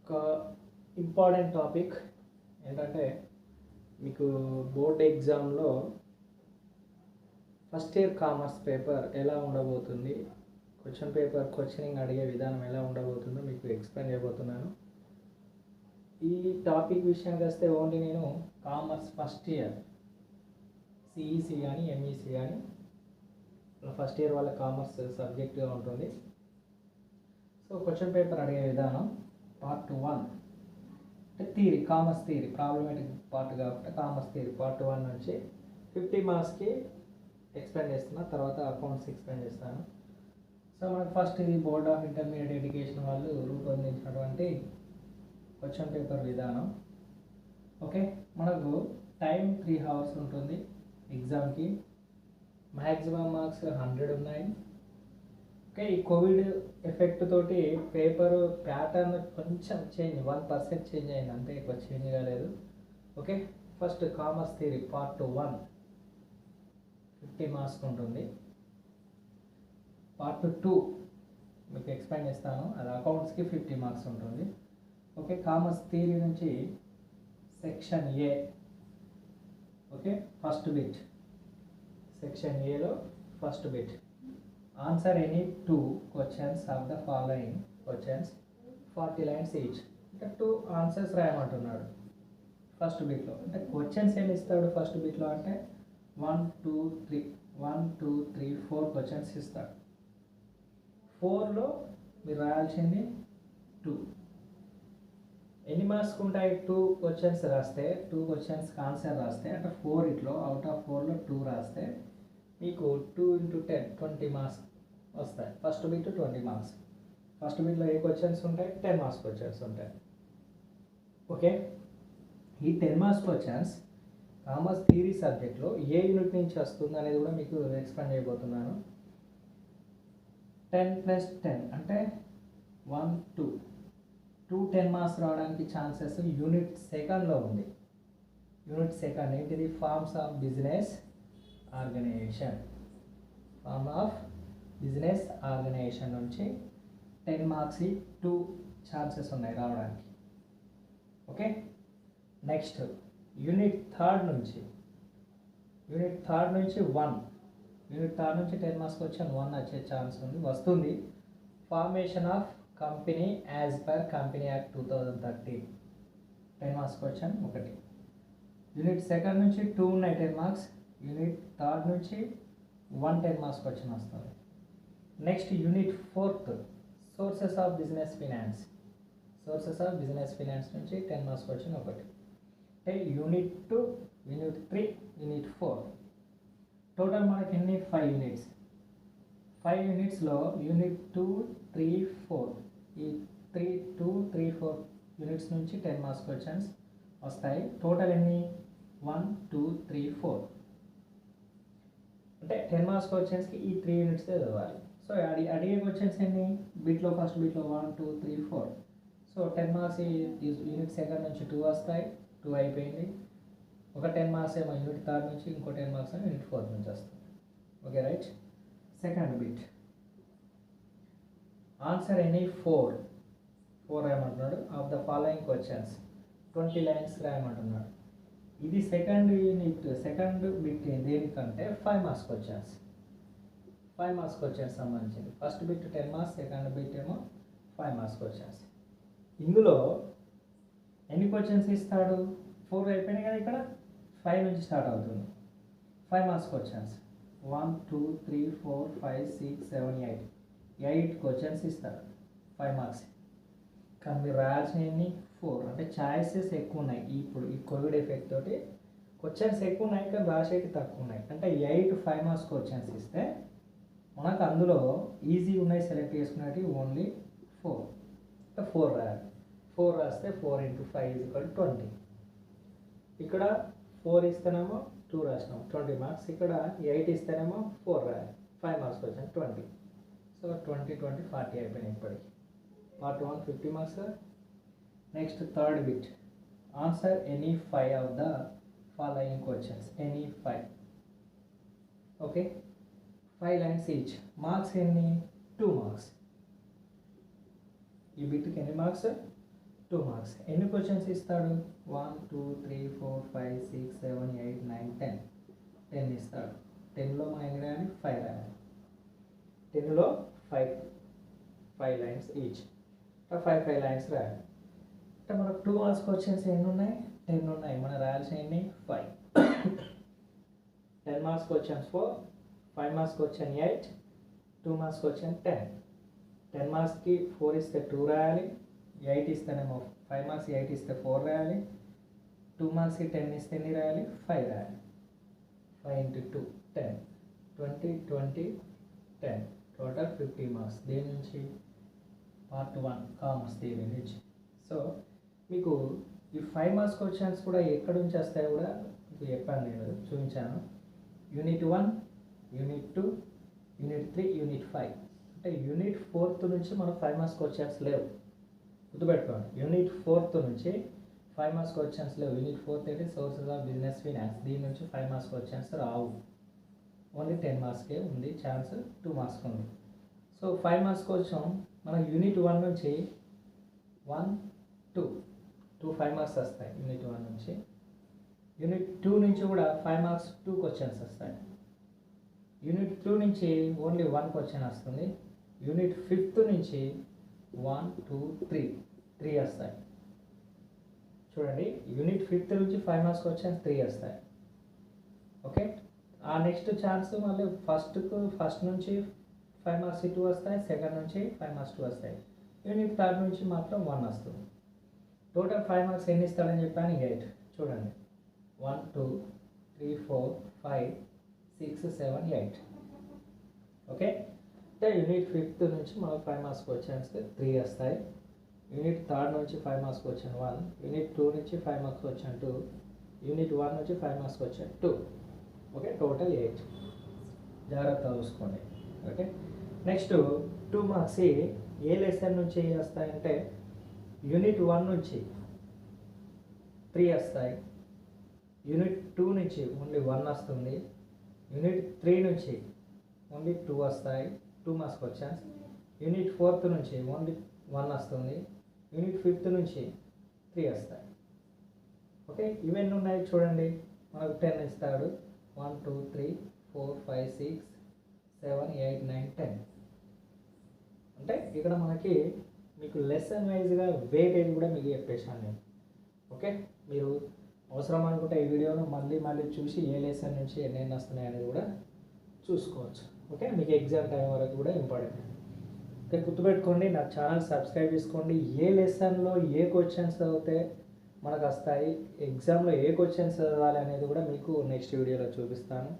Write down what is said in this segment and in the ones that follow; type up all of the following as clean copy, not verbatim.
ఒక important topic ఏంటంటే మీకు బోర్డ్ ఎగ్జామ్లో ఫస్ట్ ఇయర్ కామర్స్ పేపర్ ఎలా ఉండబోతుంది, క్వశ్చనింగ్ అడిగే విధానం ఎలా ఉండబోతుందో మీకు ఎక్స్ప్లెయిన్ చేయబోతున్నాను. ఈ టాపిక్ విషయానికి వస్తే ఓన్లీ నేను కామర్స్ ఫస్ట్ ఇయర్ సిఈసి కానీ ఎంఈసి కానీ ఫస్ట్ ఇయర్ వాళ్ళ కామర్స్ సబ్జెక్టుగా ఉంటుంది. సో క్వశ్చన్ పేపర్ అడిగే విధానం పార్ట్ 1 అంటే theory, commerce theory, problematic part కాబట్టి కామర్స్ థియరీ పార్ట్ 1 నుంచి 50 మార్క్స్కి ఎక్స్ప్లెయిన్ చేస్తున్నా, తర్వాత అకౌంట్స్ ఎక్స్ప్లెయిన్ చేస్తాను. సో మనకు ఫస్ట్ ఇది బోర్డ్ ఆఫ్ ఇంటర్మీడియట్ ఎడ్యుకేషన్ వాళ్ళు రూపొందించినటువంటి క్వశ్చన్ పేపర్ విధానం. ఓకే, మనకు టైం 3 hours ఉంటుంది ఎగ్జామ్కి. మ్యాక్సిమం మార్క్స్ 100 ఉన్నాయి. ఓకే, ఈ కోవిడ్ ఎఫెక్ట్ తోటి పేపర్ ప్యాటర్న్ కొంచెం చేంజ్ 1% చేంజ్ అయింది, అంతే, ఎక్కువ చేంజ్ కాలేదు. Okay, first commerce theory part 1 50 marks ఉంటుంది. పార్ట్ 2 మీకు ఎక్స్ప్లెయిన్ చేస్తాను, అది అకౌంట్స్కి 50 మార్క్స్ ఉంటుంది. ఓకే, కామర్స్ థియరీ నుంచి section A. Okay, first bit, section ఏలో first bit, answer any 2 questions of the following questions 40 lines each. అంటే 2 ఆన్సర్స్ రాయమంటున్నాడు ఫస్ట్ బిట్లో. అంటే క్వశ్చన్స్ ఏమి ఇస్తాడు ఫస్ట్ బిట్లో అంటే 1 2 3 4 క్వశ్చన్స్ ఇస్తాడు. 4లో మీరు రాయాల్సింది 2. ఎన్ని మార్క్స్ ఉంటాయి? 2 questions రాస్తే, 2 questions ఆన్సర్ రాస్తే, అంటే 4 ఇట్లో అవుట్ ఆఫ్ 4లో 2 రాస్తే మీకు 2 × 10 20 మార్క్స్ వస్తాయి. First bit 20 marks. ఫస్ట్ బిట్లో ఏ క్వశ్చన్స్ ఉంటాయి? 10 మార్క్స్ క్వశ్చన్స్ ఉంటాయి. ఓకే, ఈ 10 మార్క్స్ క్వశ్చన్స్ కామర్స్ థియరీ సబ్జెక్ట్లో ఏ యూనిట్ నుంచి వస్తుంది అనేది కూడా మీకు ఎక్స్ప్లెయిన్ చేయబోతున్నాను. 10 + 10 అంటే 1 2 10 మార్క్స్ రావడానికి ఛాన్సెస్ యూనిట్ సెకండ్లో ఉంది. యూనిట్ సెకండ్ ఏంటిది? Forms of business organization. Form of business organization నుంచి 10 మార్క్స్ 2 ఛాన్సెస్ ఉన్నాయి రావడానికి. ఓకే, నెక్స్ట్ యూనిట్ థర్డ్ నుంచి 1, యూనిట్ థర్డ్ నుంచి 10 మార్క్స్ క్వశ్చన్ 1 వచ్చే ఛాన్స్ వస్తుంది. Formation of company as per company act 2013 10 marks question 1. Unit second నుంచి 2 ఉన్నాయి 10 మార్క్స్. యూనిట్ థర్డ్ నుంచి 1 10 మార్క్స్ క్వశ్చన్ వస్తుంది. Next unit fourth sources of business finance. Sources of business finance నుంచి 10 marks question 1. అంటే unit 2, unit 3, unit 4 total మనకి ఎన్ని? 5 units. 5 యూనిట్స్లో unit 2 3 4 ఈ 3 2 3 4 units నుంచి 10 మార్క్స్ క్వశ్చన్స్ వస్తాయి. టోటల్ ఎన్ని? 1 2 3 4. అంటే 10 మార్క్స్ క్వశ్చన్స్కి ఈ 3 యూనిట్స్ చదవాలి. సో అడిగే క్వశ్చన్స్ ఎన్ని? బిట్లో ఫస్ట్ బిట్లో 1 2 3 4. సో 10 మార్క్స్ యూనిట్ సెకండ్ నుంచి 2 వస్తాయి, 2 అయిపోయింది. ఒక 10 మార్క్స్ ఏమో యూనిట్ థర్డ్ నుంచి, ఇంకో 10 మార్క్స్ ఏమో యూనిట్ ఫోర్త్ నుంచి వస్తుంది. Okay, right. Second bit, answer any 4 రాయమంటున్నాడు. Of the following questions 20 lines రాయమంటున్నాడు. ఇది సెకండ్ యూనిట్, సెకండ్ బిట్ దేనికంటే 5 మార్క్స్ క్వశ్చన్స్. 5 మార్క్స్ క్వశ్చన్స్ సంబంధించింది. First bit 10 marks, second bit ఏమో 5 మార్క్స్ క్వశ్చన్స్. ఇందులో ఎన్ని క్వశ్చన్స్ ఇస్తాడు? 4 అయిపోయినాయి కదా, ఇక్కడ 5 నుంచి స్టార్ట్ అవుతుంది. 5 మార్క్స్ క్వశ్చన్స్ 1 2 3 4 5 6 7 8 క్వశ్చన్స్ ఇస్తాడు 5 మార్క్స్. కానీ మీరు రాయాల్సినవి 4. అంటే ఛాయిసెస్ ఎక్కువ ఉన్నాయి. ఇప్పుడు ఈ కోవిడ్ ఎఫెక్ట్ తోటి క్వశ్చన్స్ ఎక్కువ ఉన్నాయి కానీ రాసేవి తక్కువ ఉన్నాయి. అంటే 8 5 మార్క్స్ క్వశ్చన్స్ ఇస్తే మనకు అందులో ఈజీ ఉన్నాయి సెలెక్ట్ చేసుకునేవి ఓన్లీ 4. అంటే 4 రాయాలి. 4 రాస్తే 4 × 5 = 20. ఇక్కడ 4 ఇస్తేనేమో 2 రాసినాం 20 మార్క్స్. ఇక్కడ 8 ఇస్తేనేమో 4 రాయాలి. 5 మార్క్స్ క్వశ్చన్ 20. సో 20 20 40 అయిపోయినాయి ఇప్పటికి. Part 1 50 marks. Next third bit, answer any 5 of the following questions. Any 5. Okay, 5 lines each. Marks ఎన్ని? 2 మార్క్స్. ఈ బిట్కి ఎన్ని మార్క్స్? 2 మార్క్స్. ఎన్ని క్వశ్చన్స్ ఇస్తాడు? 1 2 3 4 5 6 7 8 9 10 10 ఇస్తాడు. 10లో మనం ఎన్ని రాయాలి? 5 రాయాలి. 10లో 5 లైన్స్ ఈచ్. 5 లైన్స్ రాయాలి. అంటే మనకు 2 మార్క్స్ క్వశ్చన్స్ ఎన్ని ఉన్నాయి? 10 ఉన్నాయి. మనం రాయాల్సిన ఎన్ని? 5. 10 marks questions 4, 5 marks question 8, 2 marks question 10. 10 మార్క్స్కి 4 ఇస్తే 2 రాయాలి, 8 ఇస్తేనేమో 5 మార్క్స్ 8 ఇస్తే 4 రాయాలి, 2 మార్క్స్కి 10 ఇస్తే ఎన్ని రాయాలి? 5 రాయాలి. 5 into 2 10, 20 20 10, టోటల్ 50 మార్క్స్. దేని నుంచి? పార్ట్ 1 కామర్స్ థియరీ నుంచి. సో మీకు ఈ 5 మార్క్స్ క్వశ్చన్స్ కూడా ఎక్కడ నుంచి వస్తాయో కూడా మీకు చెప్పాను, నేను చూపించాను. Unit 1, unit 2, unit 3, unit 5. అంటే యూనిట్ 4th నుంచి మనకు 5 మార్క్స్ క్వశ్చన్స్ లేవు, గుర్తుపెట్టుకోండి. యూనిట్ 4th నుంచి 5 మార్క్స్ క్వశ్చన్స్ లేవు. యూనిట్ 4th అయితే సోర్సెస్ ఆఫ్ బిజినెస్ ఫినాన్స్, దీని నుంచి 5 మార్క్స్ క్వశ్చన్స్ రావు. ఓన్లీ 10 మార్క్స్కే ఉంది ఛాన్స్, 2 మార్క్స్ ఉంది. సో 5 మార్క్స్ కోసం మనం యూనిట్ 1 నుంచి 1 2 5 మార్క్స్ వస్తాయి యూనిట్ 1 నుంచి. యూనిట్ 2 నుంచి కూడా 5 మార్క్స్ 2 క్వశ్చన్స్ వస్తాయి. యూనిట్ 2 నుంచి ఓన్లీ 1 క్వశ్చన్ వస్తుంది. యూనిట్ 5th నుంచి 1 2 3 వస్తాయి. చూడండి, యూనిట్ 5th నుంచి 5 మార్క్స్ క్వశ్చన్స్ 3 వస్తాయి. ఓకే, ఆ నెక్స్ట్ ఛాన్స్ మళ్ళీ ఫస్ట్ నుంచి 5 మార్క్స్ 2 వస్తాయి, సెకండ్ నుంచి 5 మార్క్స్ 2 వస్తాయి. యూనిట్ 3 నుంచి మాత్రం 1 వస్తుంది. టోటల్ 5 మార్క్స్ ఎన్ని ఇస్తాడని చెప్పాను? 8. చూడండి, 1 2 3 4 5 6 7 8. ఓకే, అంటే యూనిట్ 5th నుంచి మనకు 5 మార్క్స్ క్వశ్చన్స్ 3 వస్తాయి. యూనిట్ 3 నుంచి 5 మార్క్స్ క్వశ్చన్ 1, యూనిట్ 2 నుంచి 5 మార్క్స్ క్వశ్చన్ 2, యూనిట్ 1 నుంచి 5 మార్క్స్ క్వశ్చన్ 2. Okay, total 8. జాగ్రత్తగా చూసుకోండి. ఓకే, నెక్స్ట్ 2 మార్క్స్ ఏ లెసన్ నుంచి వస్తాయంటే యూనిట్ 1 నుంచి 3 వస్తాయి, యూనిట్ 2 నుంచి ఓన్లీ 1 వస్తుంది, యూనిట్ 3 నుంచి ఓన్లీ 2 వస్తాయి, 2 మార్క్స్ క్వశ్చన్స్. యూనిట్ 4th నుంచి ఓన్లీ 1 వస్తుంది, యూనిట్ 5th నుంచి 3 వస్తాయి. ఓకే, ఇవన్నీ ఉన్నాయి చూడండి. మనకు 10 ఇస్తాడు. 1 2 3 4 5 6 7 8 9 10. అంటే ఇక్కడ మనకి మీకు లెసన్ వైజ్గా వెయిటేజ్ కూడా మీకు చెప్పేసాను నేను. ఓకే, మీరు అవసరం అనుకుంటే ఈ వీడియోను మళ్ళీ చూసి ఏ లెసన్ నుంచి ఎన్ని వస్తున్నాయి అనేది కూడా చూసుకోవచ్చు. ఓకే, మీకు ఎగ్జామ్ టైం వరకు కూడా ఇంపార్టెంట్. ఓకే, గుర్తుపెట్టుకోండి, నా ఛానల్ సబ్స్క్రైబ్ చేసుకోండి. ఏ లెసన్లో ఏ క్వశ్చన్స్ చదివితే మనకు వస్తాయి, ఎగ్జామ్లో ఏ క్వశ్చన్స్ చదవాలి అనేది కూడా మీకు నెక్స్ట్ వీడియోలో చూపిస్తాను.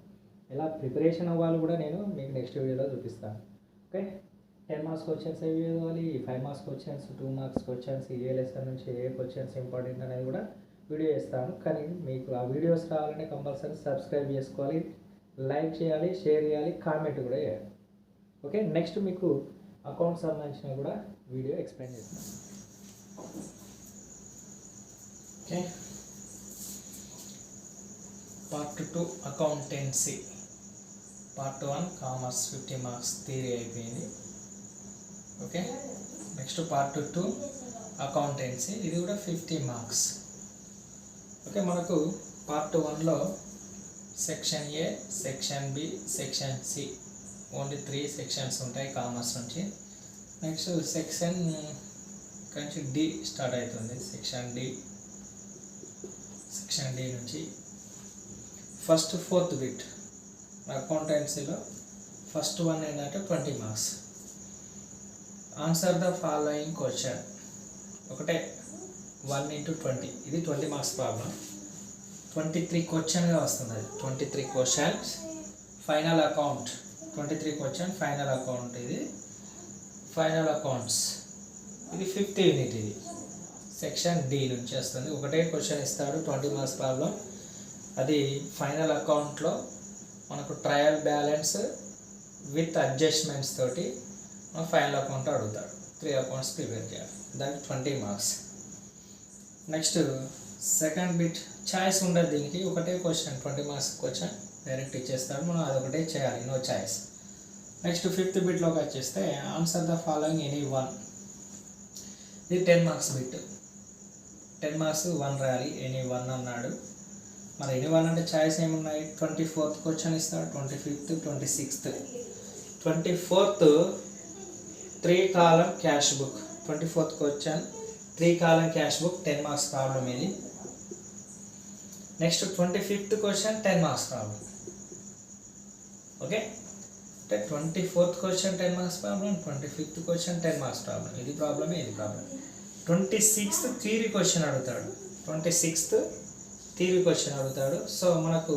ఎలా ప్రిపరేషన్ అవ్వాలి కూడా నేను మీకు నెక్స్ట్ వీడియోలో చూపిస్తాను. ఓకే, 10 మార్క్స్ క్వశ్చన్స్ ఏవి చదవాలి, 5 మార్క్స్ క్వశ్చన్స్, 2 మార్క్స్ క్వశ్చన్స్, ఏ లెసన్ నుంచి ఏ క్వశ్చన్స్ ఇంపార్టెంట్ అనేది కూడా వీడియో ఇస్తాను. కానీ మీకు ఆ వీడియోస్ రావాలంటే కంపల్సరీ సబ్స్క్రైబ్ చేసుకోవాలి, లైక్ చేయాలి, షేర్ చేయాలి, కామెంట్ కూడా చేయాలి. ఓకే, నెక్స్ట్ మీకు అకౌంట్స్ సంబంధించిన కూడా వీడియో ఎక్స్ప్లెయిన్ చేస్తాను. Okay, part 2 accountancy. Part 1 commerce 50 marks theory అయిపోయింది. ఓకే, నెక్స్ట్ పార్ట్ 2 అకౌంటెన్సీ, ఇది కూడా 50 మార్క్స్. ఓకే, మనకు పార్ట్ 1లో section A, section B, section C, only 3 sections ఉంటాయి కామర్స్ నుంచి. నెక్స్ట్ సెక్షన్ నుంచి డి స్టార్ట్ అవుతుంది. సెక్షన్ డి నుంచి ఫస్ట్ 4th బిట్ అకౌంటెన్సీలో ఫస్ట్ 1 ఏంటంటే 20 marks. Answer the following question. ఒకటే 1 into 20, ఇది 20 మార్క్స్ ప్రాబ్లం. 23 క్వశ్చన్గా వస్తుంది అది. 23 questions final account. 23 question final account. ఇది ఫైనల్ అకౌంట్స్. ఇది 5th యూనిట్. ఇది సెక్షన్ డి నుంచి వస్తుంది. ఒకటే క్వశ్చన్ ఇస్తాడు, 20 మార్క్స్ ప్రాబ్లం. అది ఫైనల్ అకౌంట్లో మనకు ట్రయల్ బ్యాలెన్స్ విత్ అడ్జస్ట్మెంట్స్ తోటి ఫైనల్ అకౌంట్ అడుగుతాడు. 3 అకౌంట్స్ ప్రిపేర్ చేయాలి, దానికి 20 marks. Next second bit choice ఉండదు దీనికి. ఒకటే క్వశ్చన్ 20 మార్క్స్ క్వశ్చన్ డైరెక్ట్ ఇచ్చేస్తాడు, మనం అదొకటే చేయాలి, నో ఛాయిస్. నెక్స్ట్ 5th బిట్లోకి వచ్చేస్తే ఆన్సర్ ద ఫాలోయింగ్ ఎనీ 1. ఇది 10 మార్క్స్ బిట్. 10 మార్క్స్ 1 రాయాలి, ఎనీ 1 అన్నాడు. మరి ఎనీ 1 అంటే ఛాయిస్ ఏమున్నాయి, 24th క్వశ్చన్ ఇస్తాడు, 25th, 26th. 24th 3 కాలం క్యాష్ బుక్, 24th క్వశ్చన్ 3 కాలం క్యాష్ బుక్ 10 మార్క్స్ ప్రాబ్లం ఇది. Next 25th question 10 marks problem. Okay, అంటే 24th question 10 marks problem, 25th question 10 marks problem. ఇది ప్రాబ్లమే, ఇది ప్రాబ్లం. 26th థియరీ క్వశ్చన్ అడుగుతాడు, 26th theory question అడుగుతాడు. So మనకు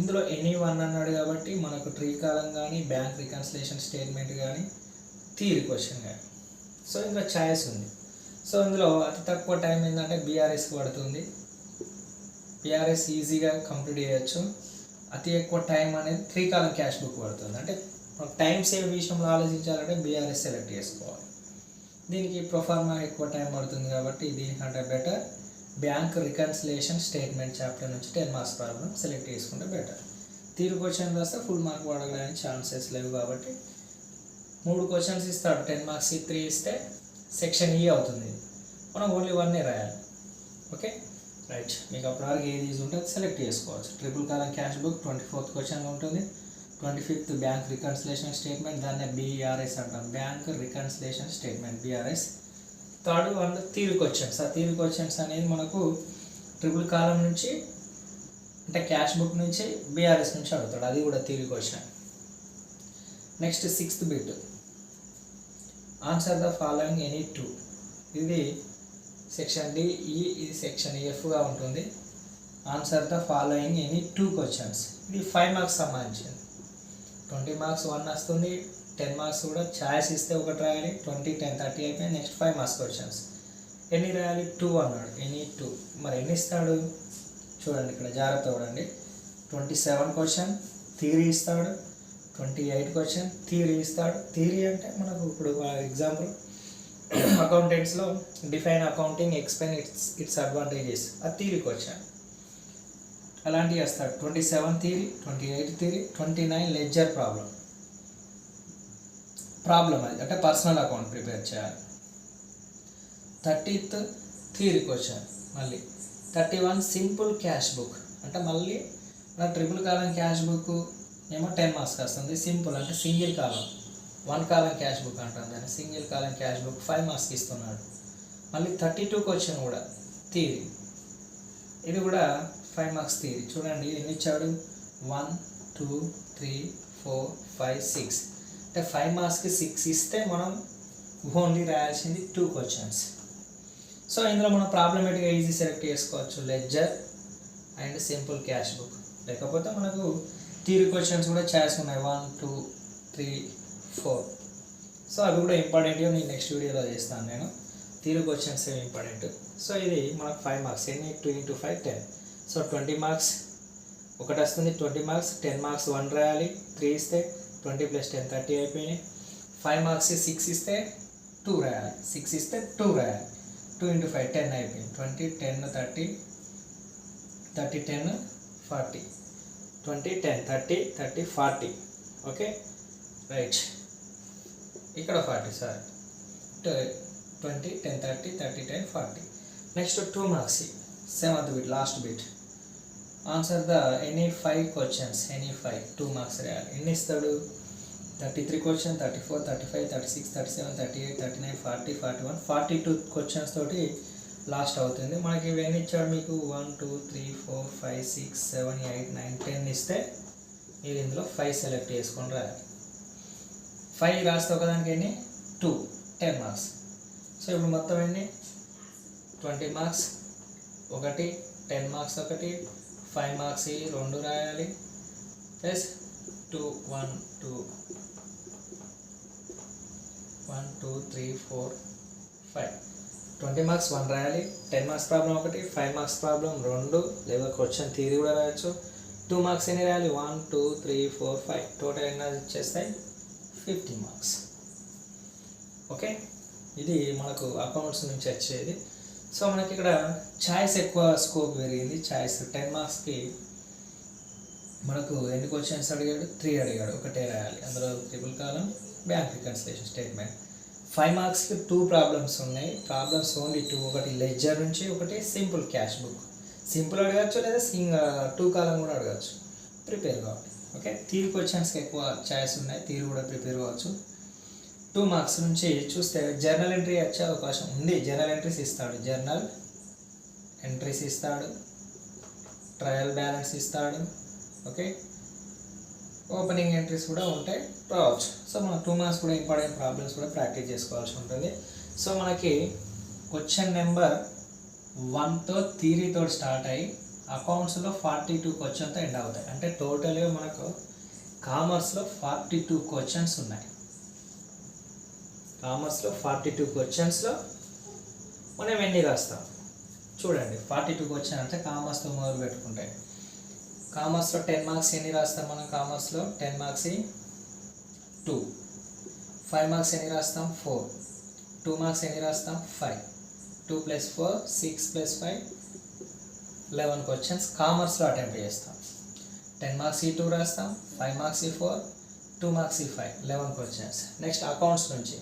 ఇందులో ఎనీ 1 అన్నాడు కాబట్టి మనకు ట్రీ కాలం కానీ, బ్యాంక్ రికన్సిలేషన్ స్టేట్మెంట్ కానీ, థియరీ క్వశ్చన్ కానీ. సో ఇందులో ఛాయిస్ ఉంది. సో ఇందులో అతి తక్కువ టైం ఏంటంటే బీఆర్ఎస్కి పడుతుంది. బీఆర్ఎస్ ఈజీగా కంప్లీట్ చేయొచ్చు. అతి ఎక్కువ టైం అనేది 3 కాలం క్యాష్ బుక్ పడుతుంది. అంటే టైం సేవ్ విషయంలో ఆలోచించాలంటే బీఆర్ఎస్ సెలెక్ట్ చేసుకోవాలి. దీనికి ప్రొఫార్మా ఎక్కువ టైం పడుతుంది కాబట్టి దీనికంటే better bank reconciliation statement chapter నుంచి 10 మార్క్స్ ప్రాబ్లం సెలెక్ట్ చేసుకుంటే బెటర్. థియరీ క్వశ్చన్ రాస్తే ఫుల్ మార్క్ పడడానికి ఛాన్సెస్ లేవు కాబట్టి 3 క్వశ్చన్స్ ఇస్తాడు. 10 మార్క్స్ 3 ఇస్తే సెక్షన్ ఈ అవుతుంది. మనం ఓన్లీ 1 రాయాలి. ఓకే రైట్, మీకు అప్పటివరకు ఏది ఈజీ ఉంటే సెలెక్ట్ చేసుకోవచ్చు. ట్రిపుల్ కాలం క్యాష్ బుక్ 24th క్వశ్చన్ ఉంటుంది. 25th బ్యాంక్ రికన్సిలేషన్ స్టేట్మెంట్, దాన్ని బీఆర్ఎస్ అంటాం, bank reconciliation statement BRS. Third one theory questions. ఆ థియరీ క్వశ్చన్స్ అనేది మనకు ట్రిపుల్ కాలం నుంచి అంటే క్యాష్ బుక్ నుంచి బీఆర్ఎస్ నుంచి అడుగుతాడు, అది కూడా theory question. Next 6th bit, answer the following any 2. ఇది సెక్షన్ డి, ఇది సెక్షన్ ఎఫ్గా ఉంటుంది. Answer the following any 2 questions. ఇది 5 మార్క్స్ సంబంధించింది. 20 మార్క్స్ 1 వస్తుంది, 10 మార్క్స్ కూడా ఛాయిస్ ఇస్తే ఒకటి రాయాలి. 20, 10, 30 అయిపోయింది. Next 5 marks questions. ఎన్ని రాయాలి, 2 అన్నాడు, ఎనీ 2. మరి ఎన్ని ఇస్తాడు చూడండి, ఇక్కడ జాగ్రత్త చూడండి. 27 క్వశ్చన్ థియరీ ఇస్తాడు, 28 క్వశ్చన్ థియరీ ఇస్తాడు. థియరీ అంటే మనకు ఇప్పుడు ఎగ్జాంపుల్ అకౌంటెంట్స్లో define accounting, explain its advantages, ఆ థియరీ క్వశ్చన్ అలాంటివి వస్తాడు. 27 థియరీ, 28 థియరీ, 29 లెడ్జర్ ప్రాబ్లం అది అంటే పర్సనల్ అకౌంట్ ప్రిపేర్ చేయాలి. 30th థియరీ క్వశ్చన్, మళ్ళీ 31 సింపుల్ క్యాష్ బుక్ అంటే మళ్ళీ మన ట్రిపుల్ కాలం క్యాష్ బుక్ ఏమో 10 మార్క్స్ వస్తుంది. సింపుల్ అంటే సింగిల్ కాలం, 1 కాలం క్యాష్ బుక్ అంటాం దాన్ని, సింగిల్ కాలం క్యాష్ బుక్ 5 మార్క్స్కి ఇస్తున్నాడు. మళ్ళీ 32 క్వశ్చన్ కూడా థియరీ, ఇది కూడా 5 మార్క్స్ థియరీ. చూడండి ఎన్ని ఇచ్చాడు, 1, 2, 3, 4, 5, 6. అంటే 5 మార్క్స్కి 6 ఇస్తే మనం ఓన్లీ రాయాల్సింది 2 క్వశ్చన్స్. సో ఇందులో మనం ప్రాబ్లమేటిక్గా ఈజీ సెలెక్ట్ చేసుకోవచ్చు, ledger and simple cash book. లేకపోతే మనకు థియరీ క్వశ్చన్స్ కూడా ఛాయిస్ ఉన్నాయి, 1, 2, 3, 4. సో అవి కూడా ఇంపార్టెంట్, నేను నెక్స్ట్ వీడియోలో చేస్తాను. నేను థియరీ క్వశ్చన్స్ ఇంపార్టెంట్. సో ఇది మనకు 5 మార్క్స్, ఎన్ని 2 × 5 10. సో 20 మార్క్స్ ఒకటి వస్తుంది, 20 మార్క్స్ 10 మార్క్స్ 1 రాయాలి. 3 ఇస్తే 20 + 10 30 అయిపోయినాయి. 5 మార్క్స్ 6 ఇస్తే 2 రాయాలి, 6 ఇస్తే 2 రాయాలి. 2 × 5 10 అయిపోయింది. 20, 10, 30, 30, 10, 40, 20, 10, 30, 30, 40. ఓకే రైట్, ఇక్కడ 40 sorry, 20, 10, 30, 30, 10, 40. Next 2 marks 7th bit, last bit. Answer the any 5 questions, any 5 2 marks రాయాలి. ఎన్ని ఇస్తాడు, 33 క్వశ్చన్, 34, 35, 36, 37, 38, 39, 40, 41, 42 క్వశ్చన్స్ తోటి లాస్ట్ అవుతుంది. మనకి ఇవన్నీ ఇచ్చాడు మీకు 1, 2, 3, 4, 5, 6, 7, 8, 9, 10 ఇస్తే మీరు ఇందులో 5 సెలెక్ట్ చేసుకొని రాయాలి. 5 రాస్తే ఒకదానికి ఎన్ని 2, 10 మార్క్స్. సో ఇప్పుడు మొత్తం ఎన్ని 20 మార్క్స్ ఒకటి, 10 మార్క్స్ ఒకటి, 5 మార్క్స్ 2 రాయాలి, ప్లస్ 2, 1, 2, 3, 4, 5. 20 మార్క్స్ 1 రాయాలి, 10 మార్క్స్ ప్రాబ్లం ఒకటి, 5 మార్క్స్ ప్రాబ్లం 2, లేదా క్వశ్చన్ థియరీ కూడా రాయొచ్చు. 2 మార్క్స్ ఎన్ని రాయాలి, 1, 2, 3, 4, 5. టోటల్ ఎన్ని వచ్చేస్తాయి 50 మార్క్స్. ఓకే, ఇది మనకు అకౌంట్స్ నుంచి వచ్చేది. సో మనకి ఇక్కడ ఛాయిస్ ఎక్కువ స్కోప్ పెరిగింది. ఛాయిస్ 10 మార్క్స్కి మనకు ఎన్ని క్వశ్చన్స్ అడిగాడు, 3 అడిగాడు, ఒకటే రాయాలి. అందులో ట్రిపుల్ కాలం, బ్యాంక్ రికన్సిలేషన్ స్టేట్మెంట్. 5 మార్క్స్కి 2 ప్రాబ్లమ్స్ ఉన్నాయి. Problems only 2. ఒకటి లెడ్జర్ నుంచి, ఒకటి సింపుల్ క్యాష్ బుక్. సింపుల్ అడగచ్చు లేదా 2 కాలం కూడా అడగచ్చు. ప్రిపేర్ కావాలి. ఓకే, థియరీ క్వశ్చన్స్కి ఎక్కువ ఛాయిస్ ఉన్నాయి, థియరీ కూడా ప్రిపేర్ కావచ్చు. 2 మార్క్స్ నుంచి చూస్తే జర్నల్ ఎంట్రీ వచ్చే అవకాశం ఉంది. జర్నల్ ఎంట్రీస్ ఇస్తాడు, జర్నల్ ఎంట్రీస్ ఇస్తాడు, ట్రయల్ బ్యాలెన్స్ ఇస్తాడు. ఓకే, ఓపెనింగ్ ఎంట్రీస్ కూడా ఉంటాయి, రావచ్చు. సో మన 2 మార్క్స్ కూడా ఇంపార్టెంట్ ప్రాబ్లమ్స్ కూడా ప్రాక్టీస్ చేసుకోవాల్సి ఉంటుంది. సో మనకి క్వశ్చన్ నెంబర్ 1తో థియరీతో స్టార్ట్ అయ్యి అకౌంట్స్లో 42 క్వశ్చన్తో ఎండ్ అవుతాయి. అంటే టోటల్గా మనకు కామర్స్లో 42 క్వశ్చన్స్ ఉన్నాయి. కామర్స్లో 42 క్వశ్చన్స్లో మనం ఎన్ని రాస్తాం చూడండి. 42 క్వశ్చన్ అంటే కామర్స్తో మొదలు పెట్టుకుంటాయి. కామర్స్లో 10 మార్క్స్ ఎన్ని రాస్తాం మనం? కామర్స్లో 10 మార్క్స్ 2. 5 మార్క్స్ ఎన్ని రాస్తాం? 4. 2 మార్క్స్ ఎన్ని రాస్తాం? 5. 2 + 4 6 + 5 11 క్వశ్చన్స్ కామర్స్లో అటెంప్ట్ చేస్తాం. 10 మార్క్స్ 2 రాస్తాం, 5 marks 4, 2 marks 5 11 questions. Next accounts నుంచి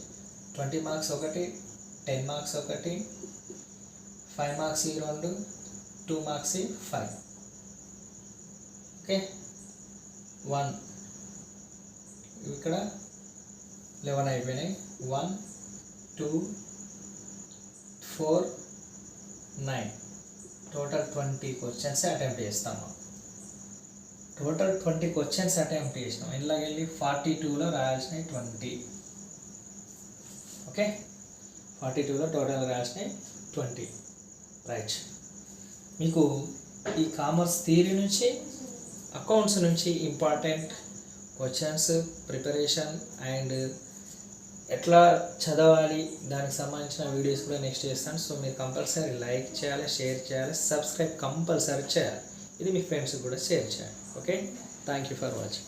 20 marks 1, 10 marks 1, 5 marks 2, 2 marks 5. Okay, 1 ఇక్కడ 11 అయిపోయినాయి. 1 2 4 9 టోటల్ 20 క్వశ్చన్స్ అటెంప్ట్ చేస్తాము. టోటల్ 20 క్వశ్చన్స్ అటెంప్ట్ చేసినాం. ఇందులోకి వెళ్ళి 42లో రాయాల్సినవి 20. ఓకే, 42లో టోటల్ రాయాల్సినవి 20. రైట్, మీకు ఈ కామర్స్ థియరీ నుంచి, అకౌంట్స్ నుంచి ఇంపార్టెంట్ క్వశ్చన్స్ ప్రిపరేషన్ అండ్ ఎట్లా చదవాలి దానికి సంబంధించిన వీడియోస్ కూడా నెక్స్ట్ చేస్తాను. సో మీరు కంపల్సరీ లైక్ చేయాలి, షేర్ చేయాలి, సబ్స్క్రైబ్ కంపల్సరీ చేయాలి. ఇది మీ ఫ్రెండ్స్కి కూడా షేర్ చేయాలి. Okay, thank you for watching.